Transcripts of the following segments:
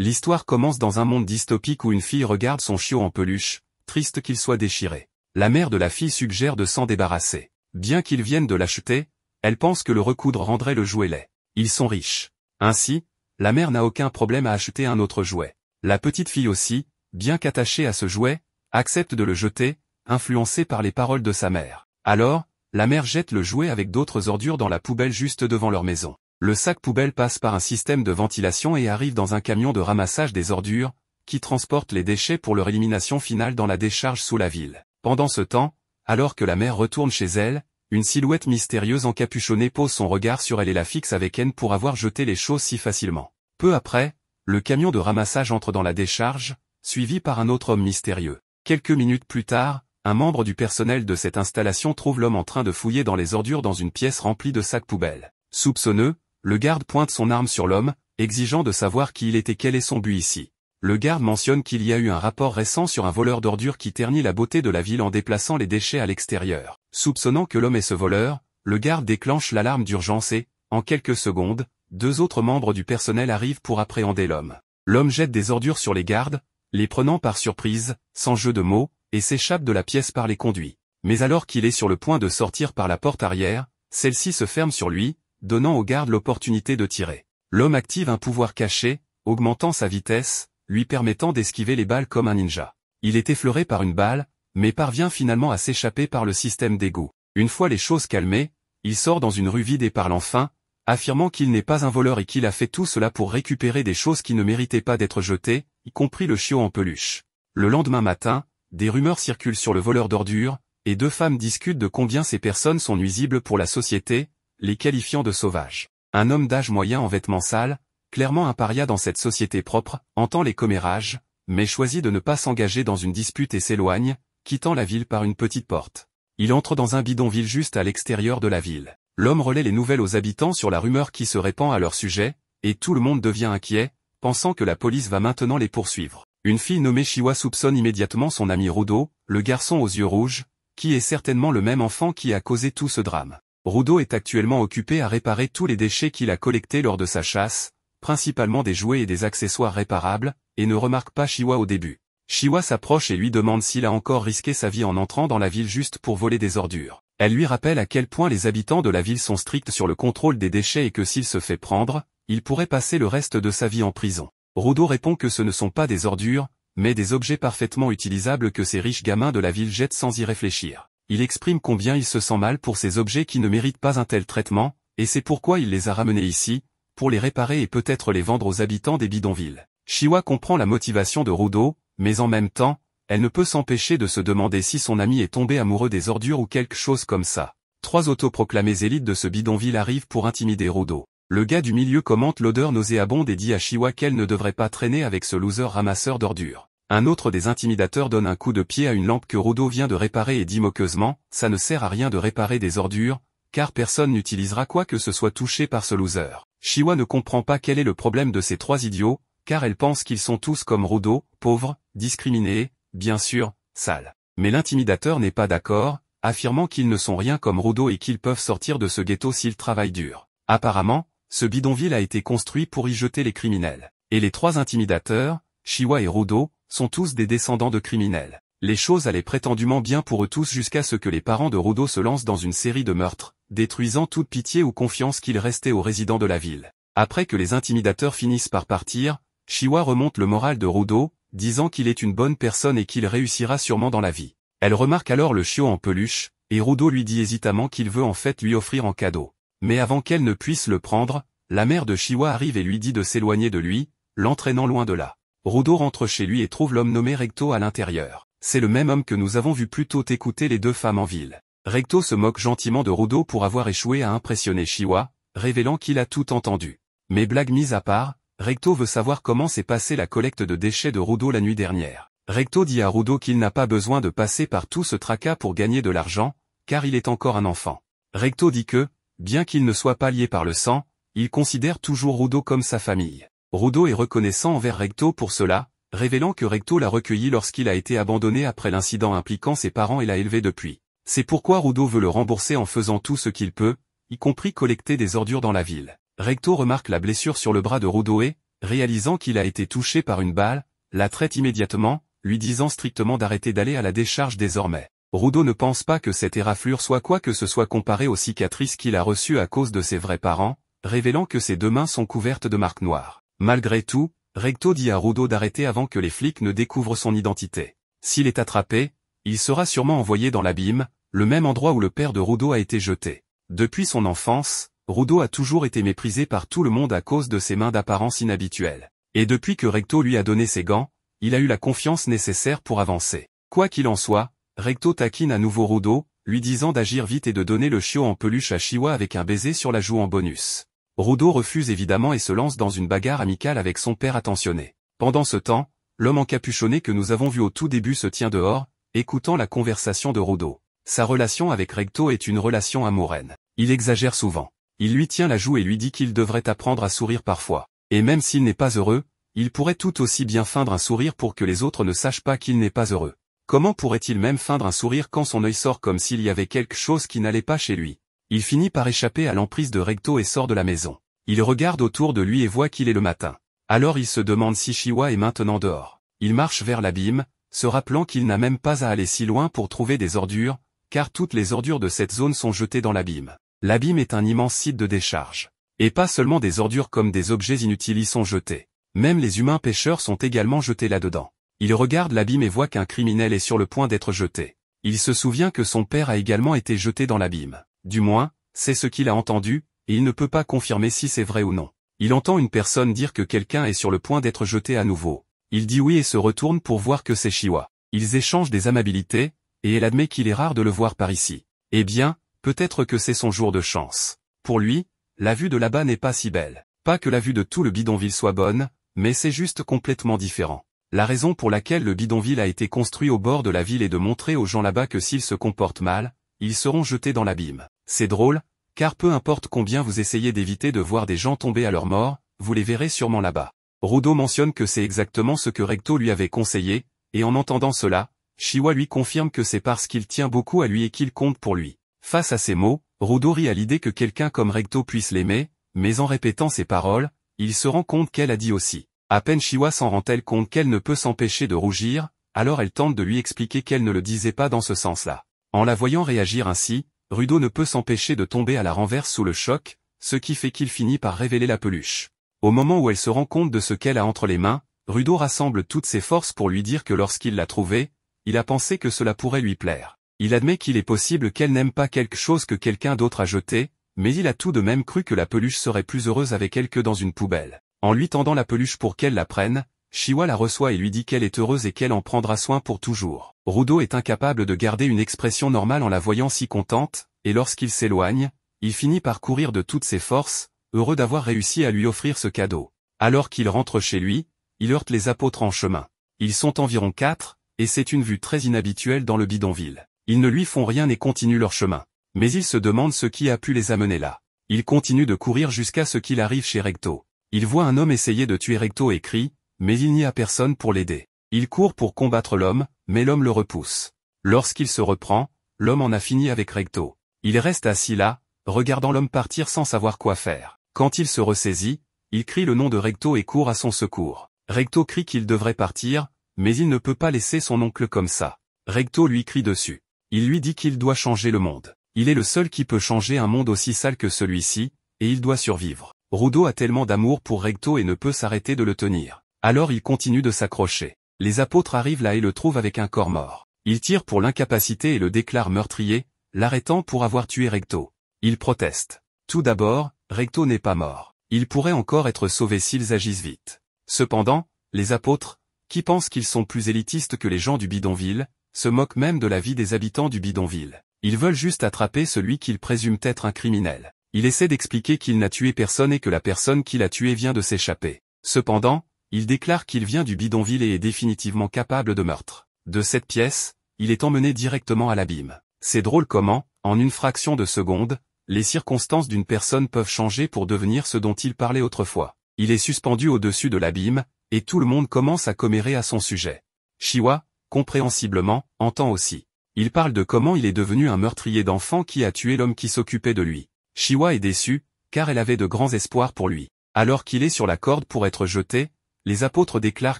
L'histoire commence dans un monde dystopique où une fille regarde son chiot en peluche, triste qu'il soit déchiré. La mère de la fille suggère de s'en débarrasser. Bien qu'ils viennent de l'acheter, elle pense que le recoudre rendrait le jouet laid. Ils sont riches. Ainsi, la mère n'a aucun problème à acheter un autre jouet. La petite fille aussi, bien qu'attachée à ce jouet, accepte de le jeter, influencée par les paroles de sa mère. Alors, la mère jette le jouet avec d'autres ordures dans la poubelle juste devant leur maison. Le sac poubelle passe par un système de ventilation et arrive dans un camion de ramassage des ordures, qui transporte les déchets pour leur élimination finale dans la décharge sous la ville. Pendant ce temps, alors que la mère retourne chez elle, une silhouette mystérieuse encapuchonnée pose son regard sur elle et la fixe avec haine pour avoir jeté les choses si facilement. Peu après, le camion de ramassage entre dans la décharge, suivi par un autre homme mystérieux. Quelques minutes plus tard, un membre du personnel de cette installation trouve l'homme en train de fouiller dans les ordures dans une pièce remplie de sacs poubelles. Soupçonneux, le garde pointe son arme sur l'homme, exigeant de savoir qui il est et quel est son but ici. Le garde mentionne qu'il y a eu un rapport récent sur un voleur d'ordures qui ternit la beauté de la ville en déplaçant les déchets à l'extérieur. Soupçonnant que l'homme est ce voleur, le garde déclenche l'alarme d'urgence et, en quelques secondes, 2 autres membres du personnel arrivent pour appréhender l'homme. L'homme jette des ordures sur les gardes, les prenant par surprise, sans jeu de mots, et s'échappe de la pièce par les conduits. Mais alors qu'il est sur le point de sortir par la porte arrière, celle-ci se ferme sur lui, donnant au garde l'opportunité de tirer. L'homme active un pouvoir caché, augmentant sa vitesse, lui permettant d'esquiver les balles comme un ninja. Il est effleuré par une balle, mais parvient finalement à s'échapper par le système d'égout. Une fois les choses calmées, il sort dans une rue vide et parle enfin, affirmant qu'il n'est pas un voleur et qu'il a fait tout cela pour récupérer des choses qui ne méritaient pas d'être jetées, y compris le chiot en peluche. Le lendemain matin, des rumeurs circulent sur le voleur d'ordures, et 2 femmes discutent de combien ces personnes sont nuisibles pour la société, les qualifiant de sauvages. Un homme d'âge moyen en vêtements sales, clairement un paria dans cette société propre, entend les commérages, mais choisit de ne pas s'engager dans une dispute et s'éloigne, quittant la ville par une petite porte. Il entre dans un bidonville juste à l'extérieur de la ville. L'homme relaie les nouvelles aux habitants sur la rumeur qui se répand à leur sujet, et tout le monde devient inquiet, pensant que la police va maintenant les poursuivre. Une fille nommée Chiwa soupçonne immédiatement son ami Rudo, le garçon aux yeux rouges, qui est certainement le même enfant qui a causé tout ce drame. Rudo est actuellement occupé à réparer tous les déchets qu'il a collectés lors de sa chasse, principalement des jouets et des accessoires réparables, et ne remarque pas Chiwa au début. Chiwa s'approche et lui demande s'il a encore risqué sa vie en entrant dans la ville juste pour voler des ordures. Elle lui rappelle à quel point les habitants de la ville sont stricts sur le contrôle des déchets et que s'il se fait prendre, il pourrait passer le reste de sa vie en prison. Rudo répond que ce ne sont pas des ordures, mais des objets parfaitement utilisables que ces riches gamins de la ville jettent sans y réfléchir. Il exprime combien il se sent mal pour ces objets qui ne méritent pas un tel traitement, et c'est pourquoi il les a ramenés ici, pour les réparer et peut-être les vendre aux habitants des bidonvilles. Chiwa comprend la motivation de Rudo, mais en même temps, elle ne peut s'empêcher de se demander si son ami est tombé amoureux des ordures ou quelque chose comme ça. 3 autoproclamés élites de ce bidonville arrivent pour intimider Rudo. Le gars du milieu commente l'odeur nauséabonde et dit à Chiwa qu'elle ne devrait pas traîner avec ce loser ramasseur d'ordures. Un autre des intimidateurs donne un coup de pied à une lampe que Rudo vient de réparer et dit moqueusement, ça ne sert à rien de réparer des ordures, car personne n'utilisera quoi que ce soit touché par ce loser. Chiwa ne comprend pas quel est le problème de ces 3 idiots, car elle pense qu'ils sont tous comme Rudo, pauvres, discriminés, bien sûr, sales. Mais l'intimidateur n'est pas d'accord, affirmant qu'ils ne sont rien comme Rudo et qu'ils peuvent sortir de ce ghetto s'ils travaillent dur. Apparemment, ce bidonville a été construit pour y jeter les criminels. Et les 3 intimidateurs, Chiwa et Rudo, sont tous des descendants de criminels. Les choses allaient prétendument bien pour eux tous jusqu'à ce que les parents de Rudo se lancent dans une série de meurtres, détruisant toute pitié ou confiance qu'il restait aux résidents de la ville. Après que les intimidateurs finissent par partir, Chiwa remonte le moral de Rudo, disant qu'il est une bonne personne et qu'il réussira sûrement dans la vie. Elle remarque alors le chiot en peluche, et Rudo lui dit hésitamment qu'il veut en fait lui offrir en cadeau. Mais avant qu'elle ne puisse le prendre, la mère de Chiwa arrive et lui dit de s'éloigner de lui, l'entraînant loin de là. Rudo rentre chez lui et trouve l'homme nommé Recto à l'intérieur. C'est le même homme que nous avons vu plus tôt écouter les 2 femmes en ville. Recto se moque gentiment de Rudo pour avoir échoué à impressionner Chiwa, révélant qu'il a tout entendu. Mais blague mise à part, Recto veut savoir comment s'est passée la collecte de déchets de Rudo la nuit dernière. Recto dit à Rudo qu'il n'a pas besoin de passer par tout ce tracas pour gagner de l'argent, car il est encore un enfant. Recto dit que, bien qu'il ne soit pas lié par le sang, il considère toujours Rudo comme sa famille. Rudo est reconnaissant envers Recto pour cela, révélant que Recto l'a recueilli lorsqu'il a été abandonné après l'incident impliquant ses parents et l'a élevé depuis. C'est pourquoi Rudo veut le rembourser en faisant tout ce qu'il peut, y compris collecter des ordures dans la ville. Recto remarque la blessure sur le bras de Rudo et, réalisant qu'il a été touché par une balle, la traite immédiatement, lui disant strictement d'arrêter d'aller à la décharge désormais. Rudo ne pense pas que cette éraflure soit quoi que ce soit comparé aux cicatrices qu'il a reçues à cause de ses vrais parents, révélant que ses 2 mains sont couvertes de marques noires. Malgré tout, Recto dit à Rudo d'arrêter avant que les flics ne découvrent son identité. S'il est attrapé, il sera sûrement envoyé dans l'abîme, le même endroit où le père de Rudo a été jeté. Depuis son enfance, Rudo a toujours été méprisé par tout le monde à cause de ses mains d'apparence inhabituelle. Et depuis que Recto lui a donné ses gants, il a eu la confiance nécessaire pour avancer. Quoi qu'il en soit, Recto taquine à nouveau Rudo, lui disant d'agir vite et de donner le chiot en peluche à Shiwa avec un baiser sur la joue en bonus. Rudo refuse évidemment et se lance dans une bagarre amicale avec son père attentionné. Pendant ce temps, l'homme encapuchonné que nous avons vu au tout début se tient dehors, écoutant la conversation de Rudo. Sa relation avec Recto est une relation amoureuse. Il exagère souvent. Il lui tient la joue et lui dit qu'il devrait apprendre à sourire parfois. Et même s'il n'est pas heureux, il pourrait tout aussi bien feindre un sourire pour que les autres ne sachent pas qu'il n'est pas heureux. Comment pourrait-il même feindre un sourire quand son œil sort comme s'il y avait quelque chose qui n'allait pas chez lui? Il finit par échapper à l'emprise de Recto et sort de la maison. Il regarde autour de lui et voit qu'il est le matin. Alors il se demande si Shiwa est maintenant dehors. Il marche vers l'abîme, se rappelant qu'il n'a même pas à aller si loin pour trouver des ordures, car toutes les ordures de cette zone sont jetées dans l'abîme. L'abîme est un immense site de décharge. Et pas seulement des ordures comme des objets inutiles y sont jetés. Même les humains pêcheurs sont également jetés là-dedans. Il regarde l'abîme et voit qu'un criminel est sur le point d'être jeté. Il se souvient que son père a également été jeté dans l'abîme. Du moins, c'est ce qu'il a entendu, et il ne peut pas confirmer si c'est vrai ou non. Il entend une personne dire que quelqu'un est sur le point d'être jeté à nouveau. Il dit oui et se retourne pour voir que c'est Shiwa. Ils échangent des amabilités, et elle admet qu'il est rare de le voir par ici. Eh bien, peut-être que c'est son jour de chance. Pour lui, la vue de là-bas n'est pas si belle. Pas que la vue de tout le bidonville soit bonne, mais c'est juste complètement différent. La raison pour laquelle le bidonville a été construit au bord de la ville est de montrer aux gens là-bas que s'ils se comportent mal, ils seront jetés dans l'abîme. C'est drôle, car peu importe combien vous essayez d'éviter de voir des gens tomber à leur mort, vous les verrez sûrement là-bas. Rudo mentionne que c'est exactement ce que Recto lui avait conseillé, et en entendant cela, Shiwa lui confirme que c'est parce qu'il tient beaucoup à lui et qu'il compte pour lui. Face à ces mots, Rudo rit à l'idée que quelqu'un comme Recto puisse l'aimer, mais en répétant ces paroles, il se rend compte qu'elle a dit aussi. À peine Shiwa s'en rend-elle compte qu'elle ne peut s'empêcher de rougir, alors elle tente de lui expliquer qu'elle ne le disait pas dans ce sens-là. En la voyant réagir ainsi, Rudo ne peut s'empêcher de tomber à la renverse sous le choc, ce qui fait qu'il finit par révéler la peluche. Au moment où elle se rend compte de ce qu'elle a entre les mains, Rudo rassemble toutes ses forces pour lui dire que lorsqu'il l'a trouvée, il a pensé que cela pourrait lui plaire. Il admet qu'il est possible qu'elle n'aime pas quelque chose que quelqu'un d'autre a jeté, mais il a tout de même cru que la peluche serait plus heureuse avec elle que dans une poubelle. En lui tendant la peluche pour qu'elle la prenne, Shiwa la reçoit et lui dit qu'elle est heureuse et qu'elle en prendra soin pour toujours. Rudo est incapable de garder une expression normale en la voyant si contente, et lorsqu'il s'éloigne, il finit par courir de toutes ses forces, heureux d'avoir réussi à lui offrir ce cadeau. Alors qu'il rentre chez lui, il heurte les apôtres en chemin. Ils sont environ 4, et c'est une vue très inhabituelle dans le bidonville. Ils ne lui font rien et continuent leur chemin. Mais il se demande ce qui a pu les amener là. Il continue de courir jusqu'à ce qu'il arrive chez Recto. Il voit un homme essayer de tuer Recto et crie, mais il n'y a personne pour l'aider. Il court pour combattre l'homme, mais l'homme le repousse. Lorsqu'il se reprend, l'homme en a fini avec Recto. Il reste assis là, regardant l'homme partir sans savoir quoi faire. Quand il se ressaisit, il crie le nom de Recto et court à son secours. Recto crie qu'il devrait partir, mais il ne peut pas laisser son oncle comme ça. Recto lui crie dessus. Il lui dit qu'il doit changer le monde. Il est le seul qui peut changer un monde aussi sale que celui-ci, et il doit survivre. Rudo a tellement d'amour pour Recto et ne peut s'arrêter de le tenir. Alors il continue de s'accrocher. Les apôtres arrivent là et le trouvent avec un corps mort. Ils tirent pour l'incapacité et le déclarent meurtrier, l'arrêtant pour avoir tué Recto. Il proteste. Tout d'abord, Recto n'est pas mort. Il pourrait encore être sauvé s'ils agissent vite. Cependant, les apôtres, qui pensent qu'ils sont plus élitistes que les gens du bidonville, se moquent même de la vie des habitants du bidonville. Ils veulent juste attraper celui qu'ils présument être un criminel. Il essaie d'expliquer qu'il n'a tué personne et que la personne qui l'a tué vient de s'échapper. Cependant, il déclare qu'il vient du bidonville et est définitivement capable de meurtre. De cette pièce, il est emmené directement à l'abîme. C'est drôle comment, en une fraction de seconde, les circonstances d'une personne peuvent changer pour devenir ce dont il parlait autrefois. Il est suspendu au-dessus de l'abîme, et tout le monde commence à commérer à son sujet. Shiwa, compréhensiblement, entend aussi. Il parle de comment il est devenu un meurtrier d'enfants qui a tué l'homme qui s'occupait de lui. Shiwa est déçue, car elle avait de grands espoirs pour lui. Alors qu'il est sur la corde pour être jeté, les apôtres déclarent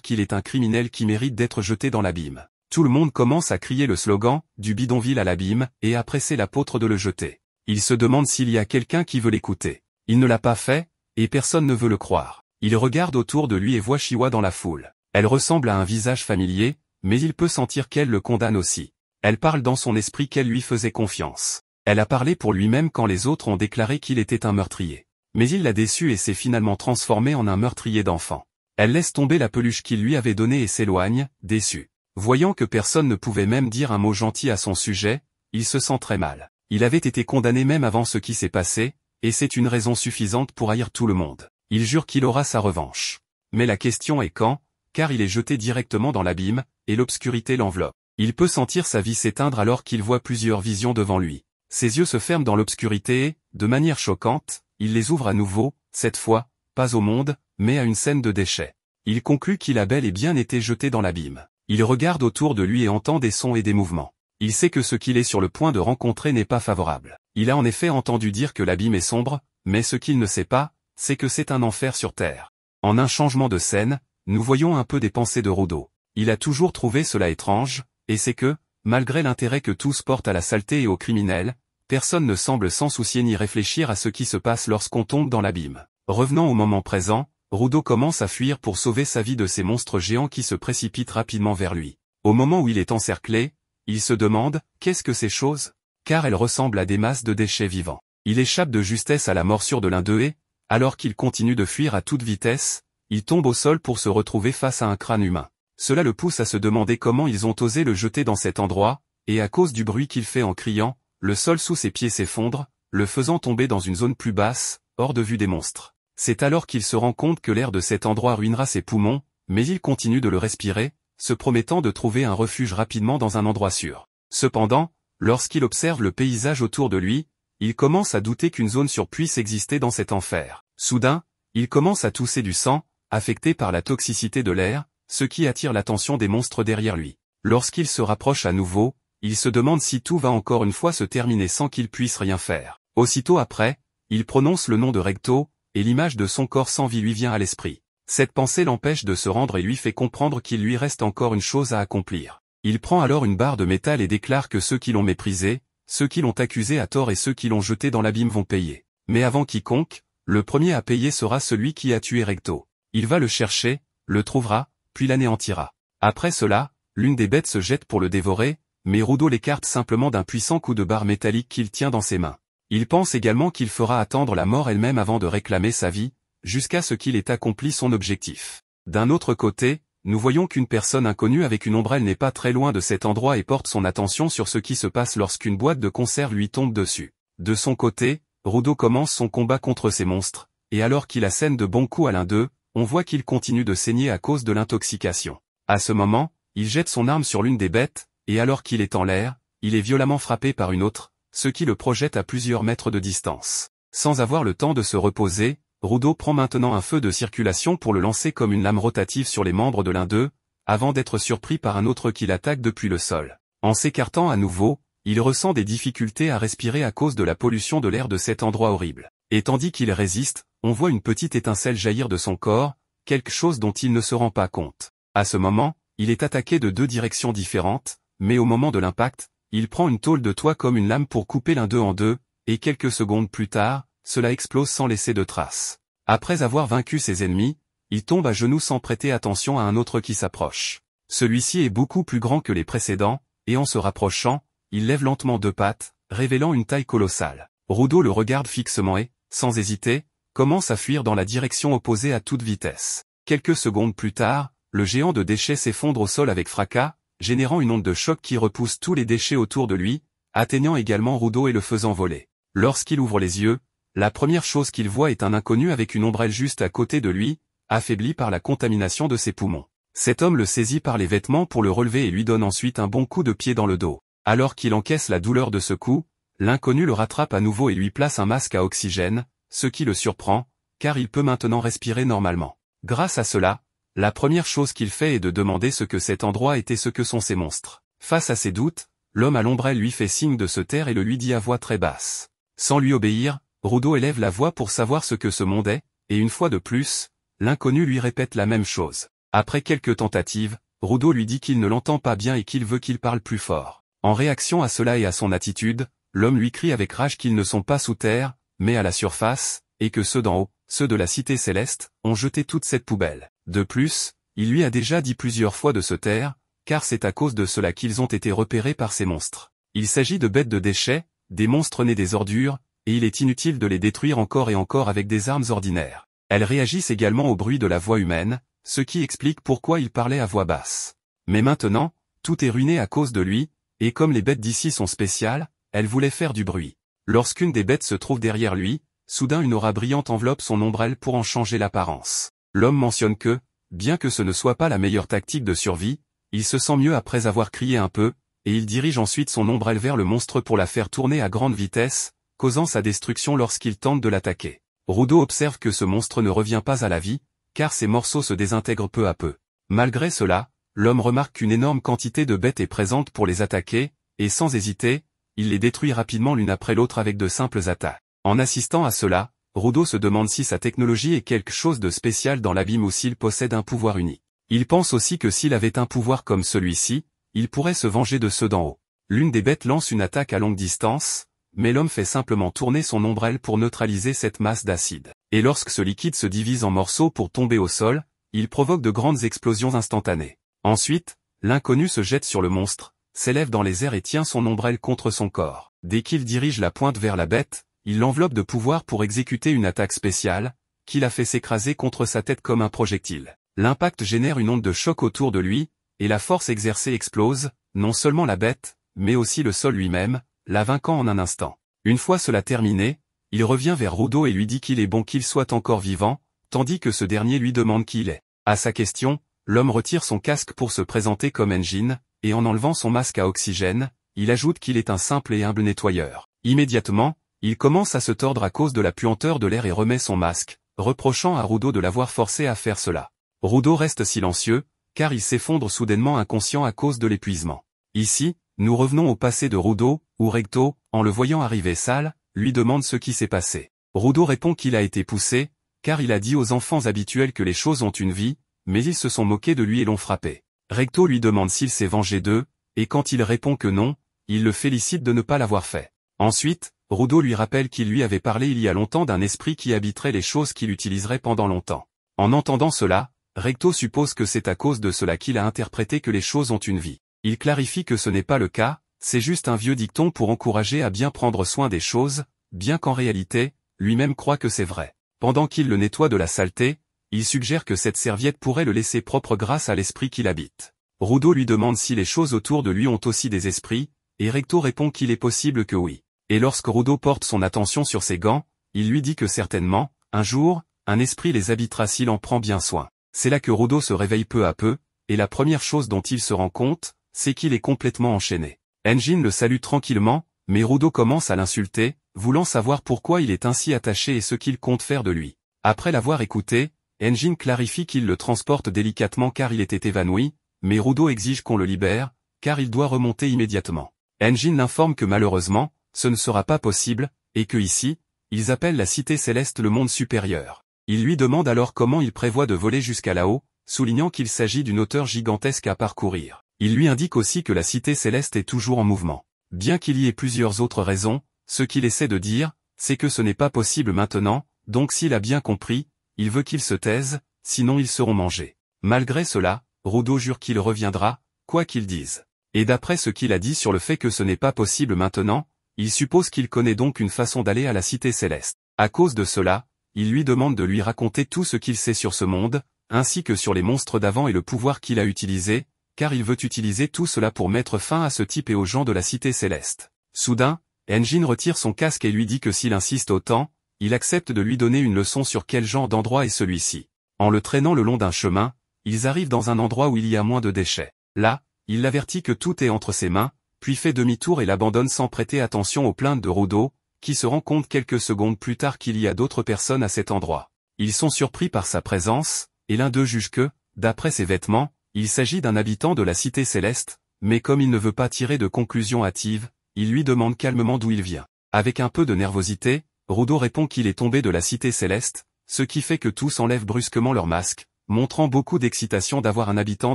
qu'il est un criminel qui mérite d'être jeté dans l'abîme. Tout le monde commence à crier le slogan « Du bidonville à l'abîme » et à presser l'apôtre de le jeter. Il se demande s'il y a quelqu'un qui veut l'écouter. Il ne l'a pas fait, et personne ne veut le croire. Il regarde autour de lui et voit Chiwa dans la foule. Elle ressemble à un visage familier, mais il peut sentir qu'elle le condamne aussi. Elle parle dans son esprit qu'elle lui faisait confiance. Elle a parlé pour lui-même quand les autres ont déclaré qu'il était un meurtrier. Mais il l'a déçu et s'est finalement transformé en un meurtrier d'enfants. Elle laisse tomber la peluche qu'il lui avait donnée et s'éloigne, déçue. Voyant que personne ne pouvait même dire un mot gentil à son sujet, il se sent très mal. Il avait été condamné même avant ce qui s'est passé, et c'est une raison suffisante pour haïr tout le monde. Il jure qu'il aura sa revanche. Mais la question est quand, car il est jeté directement dans l'abîme, et l'obscurité l'enveloppe. Il peut sentir sa vie s'éteindre alors qu'il voit plusieurs visions devant lui. Ses yeux se ferment dans l'obscurité et, de manière choquante, il les ouvre à nouveau, cette fois, pas au monde, mais à une scène de déchets. Il conclut qu'il a bel et bien été jeté dans l'abîme. Il regarde autour de lui et entend des sons et des mouvements. Il sait que ce qu'il est sur le point de rencontrer n'est pas favorable. Il a en effet entendu dire que l'abîme est sombre, mais ce qu'il ne sait pas, c'est que c'est un enfer sur terre. En un changement de scène, nous voyons un peu des pensées de Rudo. Il a toujours trouvé cela étrange, et c'est que, malgré l'intérêt que tous portent à la saleté et aux criminels, personne ne semble s'en soucier ni réfléchir à ce qui se passe lorsqu'on tombe dans l'abîme. Revenant au moment présent, Rudo commence à fuir pour sauver sa vie de ces monstres géants qui se précipitent rapidement vers lui. Au moment où il est encerclé, il se demande « Qu'est-ce que ces choses ?» car elles ressemblent à des masses de déchets vivants. Il échappe de justesse à la morsure de l'un d'eux et, alors qu'il continue de fuir à toute vitesse, il tombe au sol pour se retrouver face à un crâne humain. Cela le pousse à se demander comment ils ont osé le jeter dans cet endroit, et à cause du bruit qu'il fait en criant, le sol sous ses pieds s'effondre, le faisant tomber dans une zone plus basse, hors de vue des monstres. C'est alors qu'il se rend compte que l'air de cet endroit ruinera ses poumons, mais il continue de le respirer, se promettant de trouver un refuge rapidement dans un endroit sûr. Cependant, lorsqu'il observe le paysage autour de lui, il commence à douter qu'une zone sûre puisse exister dans cet enfer. Soudain, il commence à tousser du sang, affecté par la toxicité de l'air, ce qui attire l'attention des monstres derrière lui. Lorsqu'il se rapproche à nouveau, il se demande si tout va encore une fois se terminer sans qu'il puisse rien faire. Aussitôt après, il prononce le nom de Recto, et l'image de son corps sans vie lui vient à l'esprit. Cette pensée l'empêche de se rendre et lui fait comprendre qu'il lui reste encore une chose à accomplir. Il prend alors une barre de métal et déclare que ceux qui l'ont méprisé, ceux qui l'ont accusé à tort et ceux qui l'ont jeté dans l'abîme vont payer. Mais avant quiconque, le premier à payer sera celui qui a tué Recto. Il va le chercher, le trouvera, puis l'anéantira. Après cela, l'une des bêtes se jette pour le dévorer, mais Rudo l'écarte simplement d'un puissant coup de barre métallique qu'il tient dans ses mains. Il pense également qu'il fera attendre la mort elle-même avant de réclamer sa vie, jusqu'à ce qu'il ait accompli son objectif. D'un autre côté, nous voyons qu'une personne inconnue avec une ombrelle n'est pas très loin de cet endroit et porte son attention sur ce qui se passe lorsqu'une boîte de conserve lui tombe dessus. De son côté, Rudo commence son combat contre ces monstres, et alors qu'il assène de bons coups à l'un d'eux, on voit qu'il continue de saigner à cause de l'intoxication. À ce moment, il jette son arme sur l'une des bêtes, et alors qu'il est en l'air, il est violemment frappé par une autre, ce qui le projette à plusieurs mètres de distance. Sans avoir le temps de se reposer, Rudo prend maintenant un feu de circulation pour le lancer comme une lame rotative sur les membres de l'un d'eux, avant d'être surpris par un autre qui l'attaque depuis le sol. En s'écartant à nouveau, il ressent des difficultés à respirer à cause de la pollution de l'air de cet endroit horrible. Et tandis qu'il résiste, on voit une petite étincelle jaillir de son corps, quelque chose dont il ne se rend pas compte. À ce moment, il est attaqué de deux directions différentes, mais au moment de l'impact, il prend une tôle de toit comme une lame pour couper l'un d'eux en deux, et quelques secondes plus tard, cela explose sans laisser de traces. Après avoir vaincu ses ennemis, il tombe à genoux sans prêter attention à un autre qui s'approche. Celui-ci est beaucoup plus grand que les précédents, et en se rapprochant, il lève lentement deux pattes, révélant une taille colossale. Rudo le regarde fixement et, sans hésiter, commence à fuir dans la direction opposée à toute vitesse. Quelques secondes plus tard, le géant de déchets s'effondre au sol avec fracas, générant une onde de choc qui repousse tous les déchets autour de lui, atteignant également Rudo et le faisant voler. Lorsqu'il ouvre les yeux, la première chose qu'il voit est un inconnu avec une ombrelle juste à côté de lui, affaibli par la contamination de ses poumons. Cet homme le saisit par les vêtements pour le relever et lui donne ensuite un bon coup de pied dans le dos. Alors qu'il encaisse la douleur de ce coup, l'inconnu le rattrape à nouveau et lui place un masque à oxygène, ce qui le surprend, car il peut maintenant respirer normalement. Grâce à cela, la première chose qu'il fait est de demander ce que cet endroit est et ce que sont ces monstres. Face à ses doutes, l'homme à l'ombrelle lui fait signe de se taire et le lui dit à voix très basse. Sans lui obéir, Rudo élève la voix pour savoir ce que ce monde est, et une fois de plus, l'inconnu lui répète la même chose. Après quelques tentatives, Rudo lui dit qu'il ne l'entend pas bien et qu'il veut qu'il parle plus fort. En réaction à cela et à son attitude, l'homme lui crie avec rage qu'ils ne sont pas sous terre, mais à la surface, et que ceux d'en haut, ceux de la cité céleste, ont jeté toute cette poubelle. De plus, il lui a déjà dit plusieurs fois de se taire, car c'est à cause de cela qu'ils ont été repérés par ces monstres. Il s'agit de bêtes de déchets, des monstres nés des ordures, et il est inutile de les détruire encore et encore avec des armes ordinaires. Elles réagissent également au bruit de la voix humaine, ce qui explique pourquoi il parlait à voix basse. Mais maintenant, tout est ruiné à cause de lui, et comme les bêtes d'ici sont spéciales, elles voulaient faire du bruit. Lorsqu'une des bêtes se trouve derrière lui, soudain une aura brillante enveloppe son ombrelle pour en changer l'apparence. L'homme mentionne que, bien que ce ne soit pas la meilleure tactique de survie, il se sent mieux après avoir crié un peu, et il dirige ensuite son ombrelle vers le monstre pour la faire tourner à grande vitesse, causant sa destruction lorsqu'il tente de l'attaquer. Rudo observe que ce monstre ne revient pas à la vie, car ses morceaux se désintègrent peu à peu. Malgré cela, l'homme remarque qu'une énorme quantité de bêtes est présente pour les attaquer, et sans hésiter, il les détruit rapidement l'une après l'autre avec de simples attaques. En assistant à cela, Rudo se demande si sa technologie est quelque chose de spécial dans l'abîme ou s'il possède un pouvoir unique. Il pense aussi que s'il avait un pouvoir comme celui-ci, il pourrait se venger de ceux d'en haut. L'une des bêtes lance une attaque à longue distance, mais l'homme fait simplement tourner son ombrelle pour neutraliser cette masse d'acide. Et lorsque ce liquide se divise en morceaux pour tomber au sol, il provoque de grandes explosions instantanées. Ensuite, l'inconnu se jette sur le monstre, s'élève dans les airs et tient son ombrelle contre son corps. Dès qu'il dirige la pointe vers la bête, il l'enveloppe de pouvoir pour exécuter une attaque spéciale, qui la fait s'écraser contre sa tête comme un projectile. L'impact génère une onde de choc autour de lui, et la force exercée explose, non seulement la bête, mais aussi le sol lui-même, la vainquant en un instant. Une fois cela terminé, il revient vers Rudo et lui dit qu'il est bon qu'il soit encore vivant, tandis que ce dernier lui demande qui il est. À sa question, l'homme retire son casque pour se présenter comme Engine, et en enlevant son masque à oxygène, il ajoute qu'il est un simple et humble nettoyeur. Immédiatement, il commence à se tordre à cause de la puanteur de l'air et remet son masque, reprochant à Rudo de l'avoir forcé à faire cela. Rudo reste silencieux, car il s'effondre soudainement inconscient à cause de l'épuisement. Ici, nous revenons au passé de Rudo, où Recto, en le voyant arriver sale, lui demande ce qui s'est passé. Rudo répond qu'il a été poussé, car il a dit aux enfants habituels que les choses ont une vie, mais ils se sont moqués de lui et l'ont frappé. Recto lui demande s'il s'est vengé d'eux, et quand il répond que non, il le félicite de ne pas l'avoir fait. Ensuite, Rudo lui rappelle qu'il lui avait parlé il y a longtemps d'un esprit qui habiterait les choses qu'il utiliserait pendant longtemps. En entendant cela, Recto suppose que c'est à cause de cela qu'il a interprété que les choses ont une vie. Il clarifie que ce n'est pas le cas, c'est juste un vieux dicton pour encourager à bien prendre soin des choses, bien qu'en réalité, lui-même croit que c'est vrai. Pendant qu'il le nettoie de la saleté, il suggère que cette serviette pourrait le laisser propre grâce à l'esprit qu'il habite. Rudo lui demande si les choses autour de lui ont aussi des esprits, et Recto répond qu'il est possible que oui. Et lorsque Rudo porte son attention sur ses gants, il lui dit que certainement, un jour, un esprit les habitera s'il en prend bien soin. C'est là que Rudo se réveille peu à peu, et la première chose dont il se rend compte, c'est qu'il est complètement enchaîné. Engine le salue tranquillement, mais Rudo commence à l'insulter, voulant savoir pourquoi il est ainsi attaché et ce qu'il compte faire de lui. Après l'avoir écouté, Engine clarifie qu'il le transporte délicatement car il était évanoui, mais Rudo exige qu'on le libère, car il doit remonter immédiatement. Engine l'informe que malheureusement, ce ne sera pas possible, et que ici, ils appellent la cité céleste le monde supérieur. Il lui demande alors comment il prévoit de voler jusqu'à là-haut, soulignant qu'il s'agit d'une hauteur gigantesque à parcourir. Il lui indique aussi que la cité céleste est toujours en mouvement. Bien qu'il y ait plusieurs autres raisons, ce qu'il essaie de dire, c'est que ce n'est pas possible maintenant, donc s'il a bien compris, il veut qu'ils se taisent, sinon ils seront mangés. Malgré cela, Rudo jure qu'il reviendra, quoi qu'il dise. Et d'après ce qu'il a dit sur le fait que ce n'est pas possible maintenant, il suppose qu'il connaît donc une façon d'aller à la cité céleste. À cause de cela, il lui demande de lui raconter tout ce qu'il sait sur ce monde, ainsi que sur les monstres d'avant et le pouvoir qu'il a utilisé, car il veut utiliser tout cela pour mettre fin à ce type et aux gens de la cité céleste. Soudain, Engine retire son casque et lui dit que s'il insiste autant, il accepte de lui donner une leçon sur quel genre d'endroit est celui-ci. En le traînant le long d'un chemin, ils arrivent dans un endroit où il y a moins de déchets. Là, il l'avertit que tout est entre ses mains, puis fait demi-tour et l'abandonne sans prêter attention aux plaintes de Rudo, qui se rend compte quelques secondes plus tard qu'il y a d'autres personnes à cet endroit. Ils sont surpris par sa présence, et l'un d'eux juge que, d'après ses vêtements, il s'agit d'un habitant de la cité céleste, mais comme il ne veut pas tirer de conclusion hâtive, il lui demande calmement d'où il vient. Avec un peu de nervosité, Rudo répond qu'il est tombé de la cité céleste, ce qui fait que tous enlèvent brusquement leur masque, montrant beaucoup d'excitation d'avoir un habitant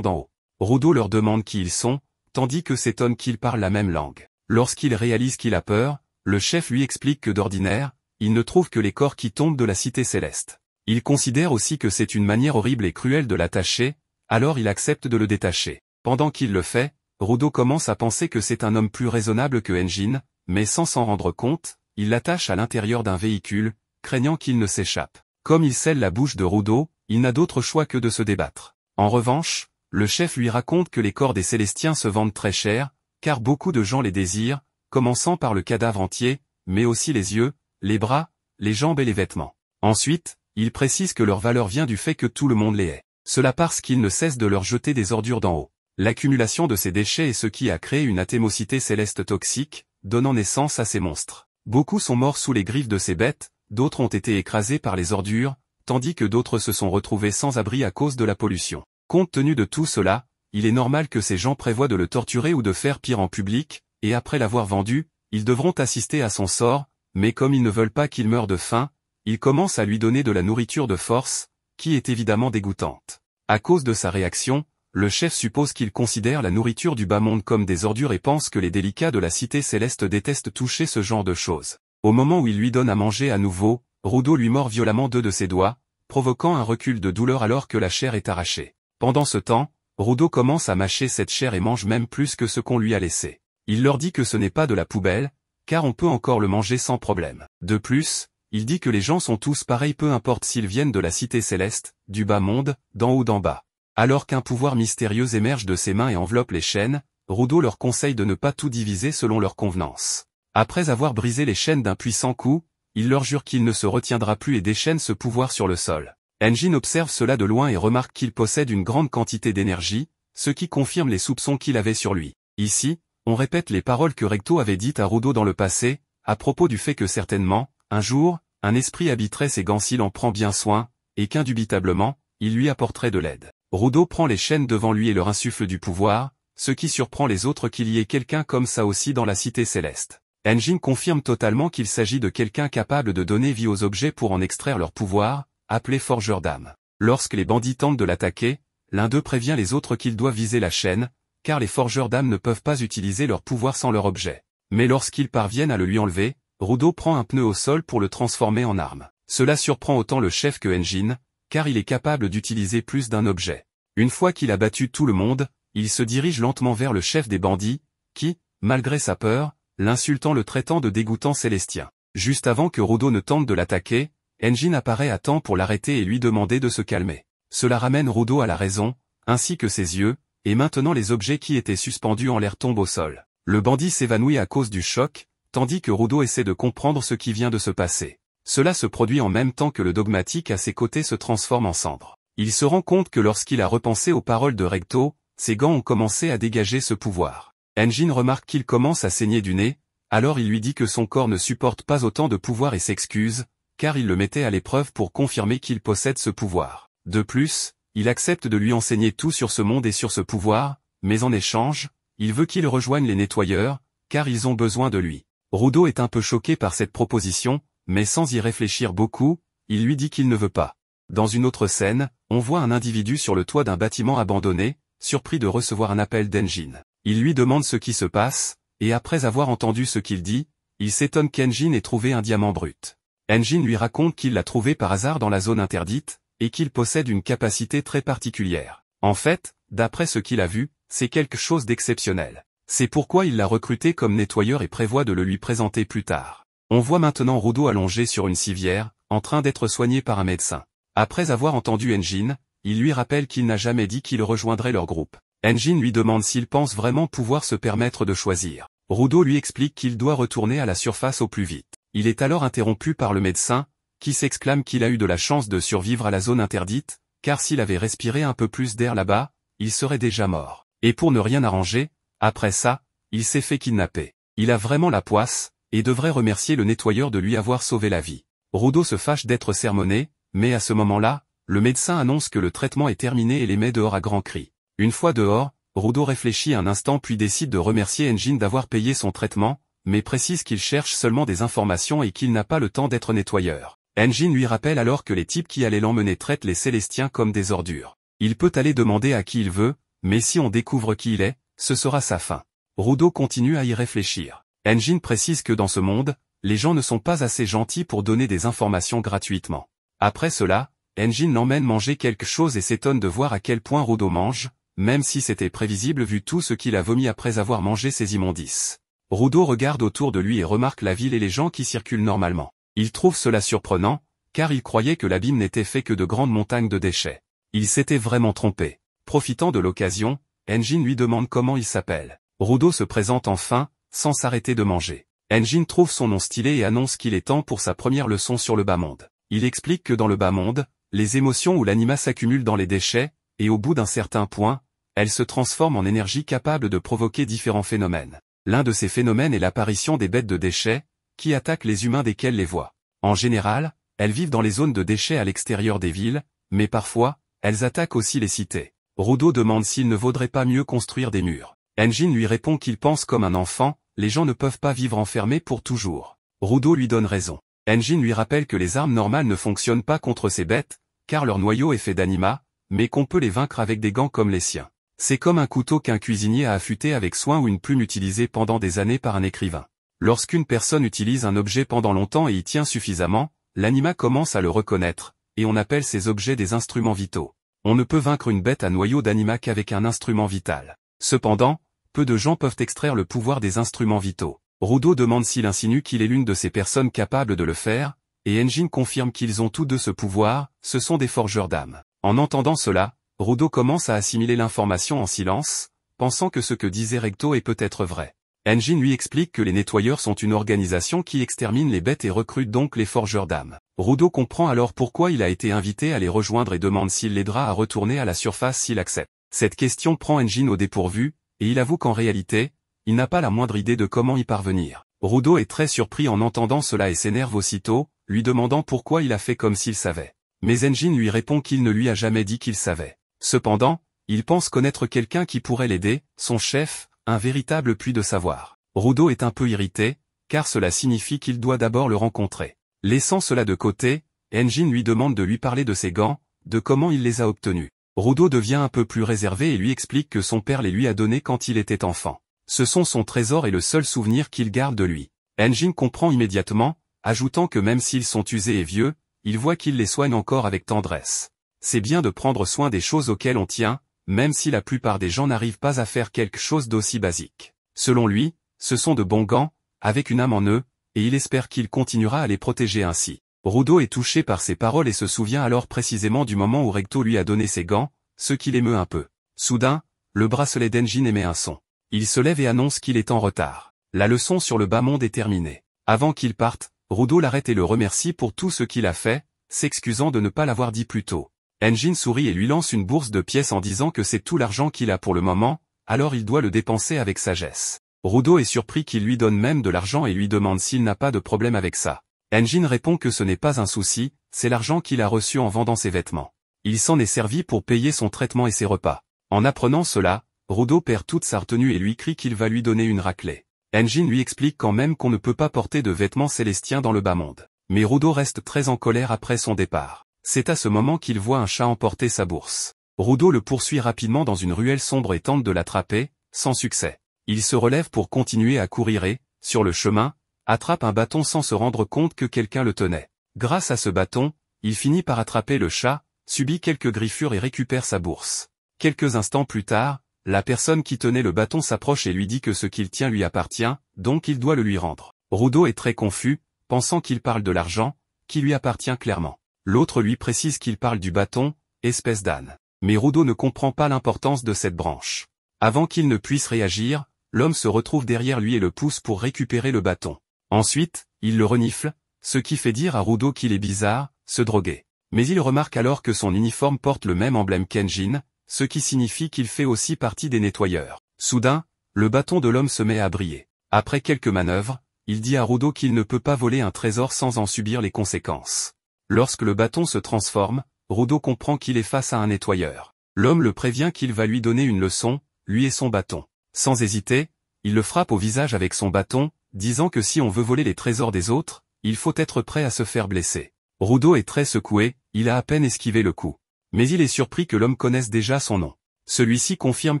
d'en haut. Rudo leur demande qui ils sont, tandis que s'étonne qu'ils parlent la même langue. Lorsqu'il réalise qu'il a peur, le chef lui explique que d'ordinaire, il ne trouve que les corps qui tombent de la cité céleste. Il considère aussi que c'est une manière horrible et cruelle de l'attacher, alors il accepte de le détacher. Pendant qu'il le fait, Rudo commence à penser que c'est un homme plus raisonnable que Engine, mais sans s'en rendre compte, il l'attache à l'intérieur d'un véhicule, craignant qu'il ne s'échappe. Comme il scelle la bouche de Rudo, il n'a d'autre choix que de se débattre. En revanche, le chef lui raconte que les corps des Célestiens se vendent très cher, car beaucoup de gens les désirent, commençant par le cadavre entier, mais aussi les yeux, les bras, les jambes et les vêtements. Ensuite, il précise que leur valeur vient du fait que tout le monde les hait. Cela parce qu'ils ne cessent de leur jeter des ordures d'en haut. L'accumulation de ces déchets est ce qui a créé une atémocité céleste toxique, donnant naissance à ces monstres. Beaucoup sont morts sous les griffes de ces bêtes, d'autres ont été écrasés par les ordures, tandis que d'autres se sont retrouvés sans abri à cause de la pollution. Compte tenu de tout cela, il est normal que ces gens prévoient de le torturer ou de faire pire en public, et après l'avoir vendu, ils devront assister à son sort, mais comme ils ne veulent pas qu'il meure de faim, ils commencent à lui donner de la nourriture de force, qui est évidemment dégoûtante. À cause de sa réaction, le chef suppose qu'il considère la nourriture du bas monde comme des ordures et pense que les délicats de la cité céleste détestent toucher ce genre de choses. Au moment où il lui donne à manger à nouveau, Rudo lui mord violemment 2 de ses doigts, provoquant un recul de douleur alors que la chair est arrachée. Pendant ce temps, Rudo commence à mâcher cette chair et mange même plus que ce qu'on lui a laissé. Il leur dit que ce n'est pas de la poubelle, car on peut encore le manger sans problème. De plus, il dit que les gens sont tous pareils peu importe s'ils viennent de la cité céleste, du bas monde, d'en haut ou d'en bas. Alors qu'un pouvoir mystérieux émerge de ses mains et enveloppe les chaînes, Rudo leur conseille de ne pas tout diviser selon leur convenance. Après avoir brisé les chaînes d'un puissant coup, il leur jure qu'il ne se retiendra plus et déchaîne ce pouvoir sur le sol. Engine observe cela de loin et remarque qu'il possède une grande quantité d'énergie, ce qui confirme les soupçons qu'il avait sur lui. Ici, on répète les paroles que Recto avait dites à Rudo dans le passé, à propos du fait que certainement, un jour, un esprit habiterait ses gants s'il en prend bien soin, et qu'indubitablement, il lui apporterait de l'aide. Rudo prend les chaînes devant lui et leur insuffle du pouvoir, ce qui surprend les autres qu'il y ait quelqu'un comme ça aussi dans la cité céleste. Engine confirme totalement qu'il s'agit de quelqu'un capable de donner vie aux objets pour en extraire leur pouvoir, appelé forgeur d'âme. Lorsque les bandits tentent de l'attaquer, l'un d'eux prévient les autres qu'ils doivent viser la chaîne, car les forgeurs d'âme ne peuvent pas utiliser leur pouvoir sans leur objet. Mais lorsqu'ils parviennent à le lui enlever, Rudo prend un pneu au sol pour le transformer en arme. Cela surprend autant le chef que Engine, car il est capable d'utiliser plus d'un objet. Une fois qu'il a battu tout le monde, il se dirige lentement vers le chef des bandits, qui, malgré sa peur, l'insultant le traitant de dégoûtant célestien. Juste avant que Rudo ne tente de l'attaquer, Engine apparaît à temps pour l'arrêter et lui demander de se calmer. Cela ramène Rudo à la raison, ainsi que ses yeux, et maintenant les objets qui étaient suspendus en l'air tombent au sol. Le bandit s'évanouit à cause du choc, tandis que Rudo essaie de comprendre ce qui vient de se passer. Cela se produit en même temps que le dogmatique à ses côtés se transforme en cendre. Il se rend compte que lorsqu'il a repensé aux paroles de Recto, ses gants ont commencé à dégager ce pouvoir. Engine remarque qu'il commence à saigner du nez, alors il lui dit que son corps ne supporte pas autant de pouvoir et s'excuse, car il le mettait à l'épreuve pour confirmer qu'il possède ce pouvoir. De plus, il accepte de lui enseigner tout sur ce monde et sur ce pouvoir, mais en échange, il veut qu'il rejoigne les nettoyeurs, car ils ont besoin de lui. Rudo est un peu choqué par cette proposition, mais sans y réfléchir beaucoup, il lui dit qu'il ne veut pas. Dans une autre scène, on voit un individu sur le toit d'un bâtiment abandonné, surpris de recevoir un appel d'Engine. Il lui demande ce qui se passe, et après avoir entendu ce qu'il dit, il s'étonne qu'Engine ait trouvé un diamant brut. Engine lui raconte qu'il l'a trouvé par hasard dans la zone interdite, et qu'il possède une capacité très particulière. En fait, d'après ce qu'il a vu, c'est quelque chose d'exceptionnel. C'est pourquoi il l'a recruté comme nettoyeur et prévoit de le lui présenter plus tard. On voit maintenant Rudo allongé sur une civière, en train d'être soigné par un médecin. Après avoir entendu Engine, il lui rappelle qu'il n'a jamais dit qu'il rejoindrait leur groupe. Engine lui demande s'il pense vraiment pouvoir se permettre de choisir. Rudo lui explique qu'il doit retourner à la surface au plus vite. Il est alors interrompu par le médecin, qui s'exclame qu'il a eu de la chance de survivre à la zone interdite, car s'il avait respiré un peu plus d'air là-bas, il serait déjà mort. Et pour ne rien arranger, après ça, il s'est fait kidnapper. Il a vraiment la poisse, et devrait remercier le nettoyeur de lui avoir sauvé la vie. Rudo se fâche d'être sermonné, mais à ce moment-là, le médecin annonce que le traitement est terminé et les met dehors à grands cris. Une fois dehors, Rudo réfléchit un instant puis décide de remercier Engine d'avoir payé son traitement, mais précise qu'il cherche seulement des informations et qu'il n'a pas le temps d'être nettoyeur. Enjin lui rappelle alors que les types qui allaient l'emmener traitent les Célestiens comme des ordures. Il peut aller demander à qui il veut, mais si on découvre qui il est, ce sera sa fin. Rudo continue à y réfléchir. Enjin précise que dans ce monde, les gens ne sont pas assez gentils pour donner des informations gratuitement. Après cela, Enjin l'emmène manger quelque chose et s'étonne de voir à quel point Rudo mange, même si c'était prévisible vu tout ce qu'il a vomi après avoir mangé ses immondices. Rudo regarde autour de lui et remarque la ville et les gens qui circulent normalement. Il trouve cela surprenant, car il croyait que l'abîme n'était fait que de grandes montagnes de déchets. Il s'était vraiment trompé. Profitant de l'occasion, Enjin lui demande comment il s'appelle. Rudo se présente enfin, sans s'arrêter de manger. Enjin trouve son nom stylé et annonce qu'il est temps pour sa première leçon sur le bas-monde. Il explique que dans le bas-monde, les émotions ou l'anima s'accumulent dans les déchets, et au bout d'un certain point, elles se transforment en énergie capable de provoquer différents phénomènes. L'un de ces phénomènes est l'apparition des bêtes de déchets, qui attaquent les humains dès qu'elles les voient. En général, elles vivent dans les zones de déchets à l'extérieur des villes, mais parfois, elles attaquent aussi les cités. Rudo demande s'il ne vaudrait pas mieux construire des murs. Enjin lui répond qu'il pense comme un enfant, les gens ne peuvent pas vivre enfermés pour toujours. Rudo lui donne raison. Enjin lui rappelle que les armes normales ne fonctionnent pas contre ces bêtes, car leur noyau est fait d'anima, mais qu'on peut les vaincre avec des gants comme les siens. C'est comme un couteau qu'un cuisinier a affûté avec soin ou une plume utilisée pendant des années par un écrivain. Lorsqu'une personne utilise un objet pendant longtemps et y tient suffisamment, l'anima commence à le reconnaître, et on appelle ces objets des instruments vitaux. On ne peut vaincre une bête à noyau d'anima qu'avec un instrument vital. Cependant, peu de gens peuvent extraire le pouvoir des instruments vitaux. Rudo demande s'il insinue qu'il est l'une de ces personnes capables de le faire, et Enjin confirme qu'ils ont tous deux ce pouvoir, ce sont des forgeurs d'âme. En entendant cela, Rudo commence à assimiler l'information en silence, pensant que ce que disait Recto est peut-être vrai. Enjin lui explique que les nettoyeurs sont une organisation qui extermine les bêtes et recrute donc les forgeurs d'âme. Rudo comprend alors pourquoi il a été invité à les rejoindre et demande s'il l'aidera à retourner à la surface s'il accepte. Cette question prend Enjin au dépourvu, et il avoue qu'en réalité, il n'a pas la moindre idée de comment y parvenir. Rudo est très surpris en entendant cela et s'énerve aussitôt, lui demandant pourquoi il a fait comme s'il savait. Mais Enjin lui répond qu'il ne lui a jamais dit qu'il savait. Cependant, il pense connaître quelqu'un qui pourrait l'aider, son chef, un véritable puits de savoir. Rudo est un peu irrité, car cela signifie qu'il doit d'abord le rencontrer. Laissant cela de côté, Enjin lui demande de lui parler de ses gants, de comment il les a obtenus. Rudo devient un peu plus réservé et lui explique que son père les lui a donnés quand il était enfant. Ce sont son trésor et le seul souvenir qu'il garde de lui. Enjin comprend immédiatement, ajoutant que même s'ils sont usés et vieux, il voit qu'il les soigne encore avec tendresse. C'est bien de prendre soin des choses auxquelles on tient, même si la plupart des gens n'arrivent pas à faire quelque chose d'aussi basique. Selon lui, ce sont de bons gants, avec une âme en eux, et il espère qu'il continuera à les protéger ainsi. Rudo est touché par ces paroles et se souvient alors précisément du moment où Recto lui a donné ses gants, ce qui l'émeut un peu. Soudain, le bracelet d'Enjin émet un son. Il se lève et annonce qu'il est en retard. La leçon sur le bas-monde est terminée. Avant qu'il parte, Rudo l'arrête et le remercie pour tout ce qu'il a fait, s'excusant de ne pas l'avoir dit plus tôt. Enjin sourit et lui lance une bourse de pièces en disant que c'est tout l'argent qu'il a pour le moment, alors il doit le dépenser avec sagesse. Rudo est surpris qu'il lui donne même de l'argent et lui demande s'il n'a pas de problème avec ça. Enjin répond que ce n'est pas un souci, c'est l'argent qu'il a reçu en vendant ses vêtements. Il s'en est servi pour payer son traitement et ses repas. En apprenant cela, Rudo perd toute sa retenue et lui crie qu'il va lui donner une raclée. Enjin lui explique quand même qu'on ne peut pas porter de vêtements célestiens dans le bas-monde. Mais Rudo reste très en colère après son départ. C'est à ce moment qu'il voit un chat emporter sa bourse. Rudo le poursuit rapidement dans une ruelle sombre et tente de l'attraper, sans succès. Il se relève pour continuer à courir et, sur le chemin, attrape un bâton sans se rendre compte que quelqu'un le tenait. Grâce à ce bâton, il finit par attraper le chat, subit quelques griffures et récupère sa bourse. Quelques instants plus tard, la personne qui tenait le bâton s'approche et lui dit que ce qu'il tient lui appartient, donc il doit le lui rendre. Rudo est très confus, pensant qu'il parle de l'argent, qui lui appartient clairement. L'autre lui précise qu'il parle du bâton, espèce d'âne. Mais Rudo ne comprend pas l'importance de cette branche. Avant qu'il ne puisse réagir, l'homme se retrouve derrière lui et le pousse pour récupérer le bâton. Ensuite, il le renifle, ce qui fait dire à Rudo qu'il est bizarre, se droguer. Mais il remarque alors que son uniforme porte le même emblème qu'Enjin, ce qui signifie qu'il fait aussi partie des nettoyeurs. Soudain, le bâton de l'homme se met à briller. Après quelques manœuvres, il dit à Rudo qu'il ne peut pas voler un trésor sans en subir les conséquences. Lorsque le bâton se transforme, Rudo comprend qu'il est face à un nettoyeur. L'homme le prévient qu'il va lui donner une leçon, lui et son bâton. Sans hésiter, il le frappe au visage avec son bâton, disant que si on veut voler les trésors des autres, il faut être prêt à se faire blesser. Rudo est très secoué, il a à peine esquivé le coup. Mais il est surpris que l'homme connaisse déjà son nom. Celui-ci confirme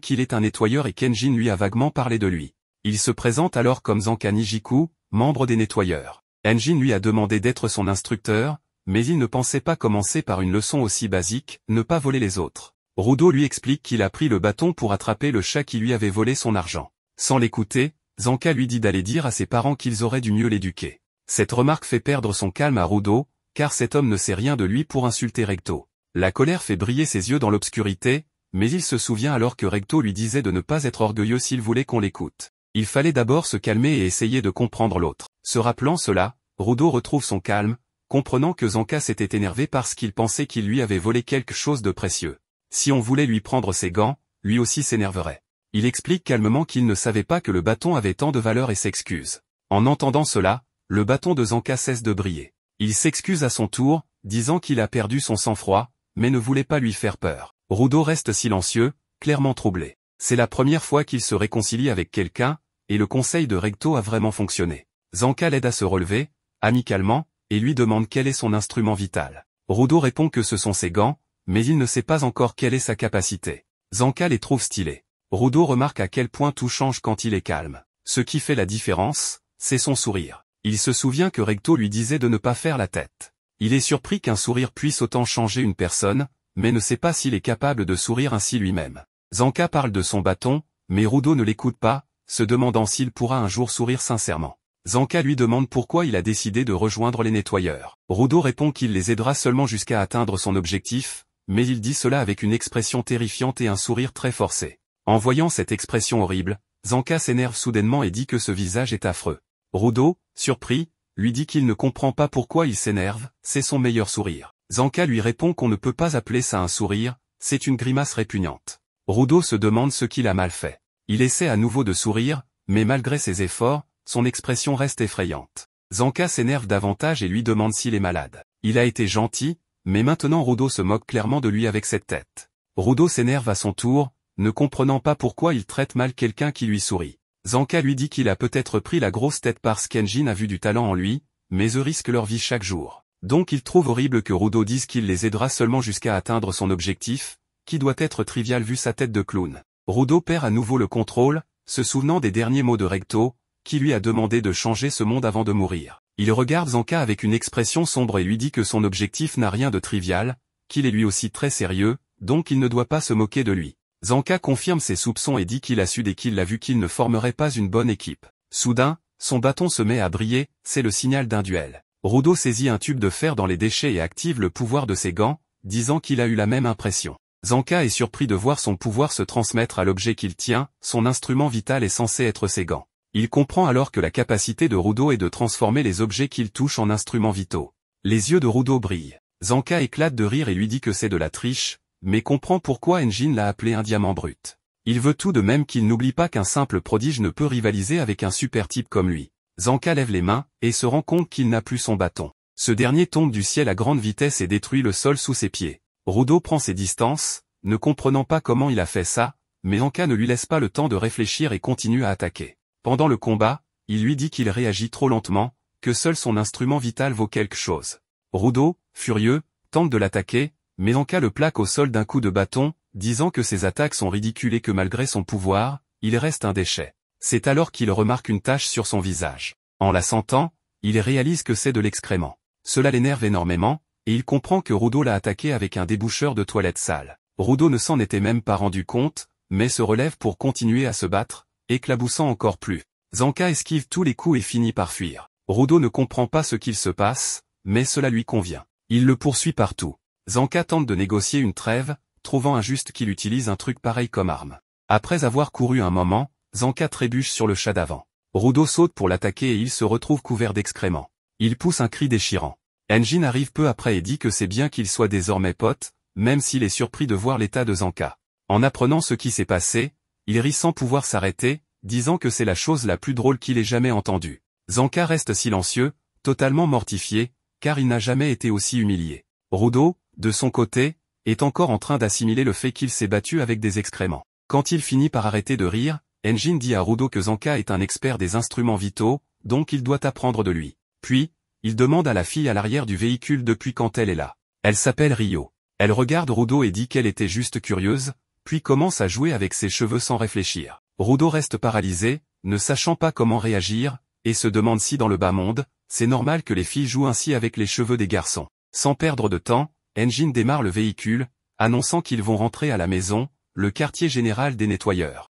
qu'il est un nettoyeur et qu'Enjin lui a vaguement parlé de lui. Il se présente alors comme Zanka Nijiku, membre des nettoyeurs. Enjin lui a demandé d'être son instructeur, mais il ne pensait pas commencer par une leçon aussi basique, ne pas voler les autres. Rudo lui explique qu'il a pris le bâton pour attraper le chat qui lui avait volé son argent. Sans l'écouter, Zanka lui dit d'aller dire à ses parents qu'ils auraient dû mieux l'éduquer. Cette remarque fait perdre son calme à Rudo, car cet homme ne sait rien de lui pour insulter Recto. La colère fait briller ses yeux dans l'obscurité, mais il se souvient alors que Recto lui disait de ne pas être orgueilleux s'il voulait qu'on l'écoute. Il fallait d'abord se calmer et essayer de comprendre l'autre. Se rappelant cela, Rudo retrouve son calme, comprenant que Zanka s'était énervé parce qu'il pensait qu'il lui avait volé quelque chose de précieux. Si on voulait lui prendre ses gants, lui aussi s'énerverait. Il explique calmement qu'il ne savait pas que le bâton avait tant de valeur et s'excuse. En entendant cela, le bâton de Zanka cesse de briller. Il s'excuse à son tour, disant qu'il a perdu son sang-froid, mais ne voulait pas lui faire peur. Rudo reste silencieux, clairement troublé. C'est la première fois qu'il se réconcilie avec quelqu'un, et le conseil de Recto a vraiment fonctionné. Zanka l'aide à se relever, amicalement, et lui demande quel est son instrument vital. Rudo répond que ce sont ses gants, mais il ne sait pas encore quelle est sa capacité. Zanka les trouve stylés. Rudo remarque à quel point tout change quand il est calme. Ce qui fait la différence, c'est son sourire. Il se souvient que Recto lui disait de ne pas faire la tête. Il est surpris qu'un sourire puisse autant changer une personne, mais ne sait pas s'il est capable de sourire ainsi lui-même. Zanka parle de son bâton, mais Rudo ne l'écoute pas, se demandant s'il pourra un jour sourire sincèrement. Zanka lui demande pourquoi il a décidé de rejoindre les nettoyeurs. Rudo répond qu'il les aidera seulement jusqu'à atteindre son objectif, mais il dit cela avec une expression terrifiante et un sourire très forcé. En voyant cette expression horrible, Zanka s'énerve soudainement et dit que ce visage est affreux. Rudo, surpris, lui dit qu'il ne comprend pas pourquoi il s'énerve, c'est son meilleur sourire. Zanka lui répond qu'on ne peut pas appeler ça un sourire, c'est une grimace répugnante. Rudo se demande ce qu'il a mal fait. Il essaie à nouveau de sourire, mais malgré ses efforts, son expression reste effrayante. Zanka s'énerve davantage et lui demande s'il est malade. Il a été gentil, mais maintenant Rudo se moque clairement de lui avec cette tête. Rudo s'énerve à son tour, ne comprenant pas pourquoi il traite mal quelqu'un qui lui sourit. Zanka lui dit qu'il a peut-être pris la grosse tête parce qu'Enjin a vu du talent en lui, mais eux risquent leur vie chaque jour. Donc il trouve horrible que Rudo dise qu'il les aidera seulement jusqu'à atteindre son objectif, qui doit être trivial vu sa tête de clown. Rudo perd à nouveau le contrôle, se souvenant des derniers mots de Recto, qui lui a demandé de changer ce monde avant de mourir. Il regarde Zanka avec une expression sombre et lui dit que son objectif n'a rien de trivial, qu'il est lui aussi très sérieux, donc il ne doit pas se moquer de lui. Zanka confirme ses soupçons et dit qu'il a su dès qu'il l'a vu qu'il ne formerait pas une bonne équipe. Soudain, son bâton se met à briller, c'est le signal d'un duel. Rudo saisit un tube de fer dans les déchets et active le pouvoir de ses gants, disant qu'il a eu la même impression. Zanka est surpris de voir son pouvoir se transmettre à l'objet qu'il tient, son instrument vital est censé être ses gants. Il comprend alors que la capacité de Rudo est de transformer les objets qu'il touche en instruments vitaux. Les yeux de Rudo brillent. Zanka éclate de rire et lui dit que c'est de la triche, mais comprend pourquoi Enjin l'a appelé un diamant brut. Il veut tout de même qu'il n'oublie pas qu'un simple prodige ne peut rivaliser avec un super type comme lui. Zanka lève les mains, et se rend compte qu'il n'a plus son bâton. Ce dernier tombe du ciel à grande vitesse et détruit le sol sous ses pieds. Rudo prend ses distances, ne comprenant pas comment il a fait ça, mais Zanka ne lui laisse pas le temps de réfléchir et continue à attaquer. Pendant le combat, il lui dit qu'il réagit trop lentement, que seul son instrument vital vaut quelque chose. Rudo, furieux, tente de l'attaquer, mais Zanka le plaque au sol d'un coup de bâton, disant que ses attaques sont ridicules et que malgré son pouvoir, il reste un déchet. C'est alors qu'il remarque une tache sur son visage. En la sentant, il réalise que c'est de l'excrément. Cela l'énerve énormément, et il comprend que Rudo l'a attaqué avec un déboucheur de toilette sale. Rudo ne s'en était même pas rendu compte, mais se relève pour continuer à se battre, éclaboussant encore plus. Zanka esquive tous les coups et finit par fuir. Rudo ne comprend pas ce qu'il se passe, mais cela lui convient. Il le poursuit partout. Zanka tente de négocier une trêve, trouvant injuste qu'il utilise un truc pareil comme arme. Après avoir couru un moment, Zanka trébuche sur le chat d'avant. Rudo saute pour l'attaquer et il se retrouve couvert d'excréments. Il pousse un cri déchirant. Enjin arrive peu après et dit que c'est bien qu'ils soient désormais potes, même s'il est surpris de voir l'état de Zanka. En apprenant ce qui s'est passé, il rit sans pouvoir s'arrêter, disant que c'est la chose la plus drôle qu'il ait jamais entendue. Zanka reste silencieux, totalement mortifié, car il n'a jamais été aussi humilié. Rudo, de son côté, est encore en train d'assimiler le fait qu'il s'est battu avec des excréments. Quand il finit par arrêter de rire, Enjin dit à Rudo que Zanka est un expert des instruments vitaux, donc il doit apprendre de lui. Puis, Il demande à la fille à l'arrière du véhicule depuis quand elle est là. Elle s'appelle Rio. Elle regarde Rudo et dit qu'elle était juste curieuse, puis commence à jouer avec ses cheveux sans réfléchir. Rudo reste paralysé, ne sachant pas comment réagir, et se demande si dans le bas monde, c'est normal que les filles jouent ainsi avec les cheveux des garçons. Sans perdre de temps, Engine démarre le véhicule, annonçant qu'ils vont rentrer à la maison, le quartier général des nettoyeurs.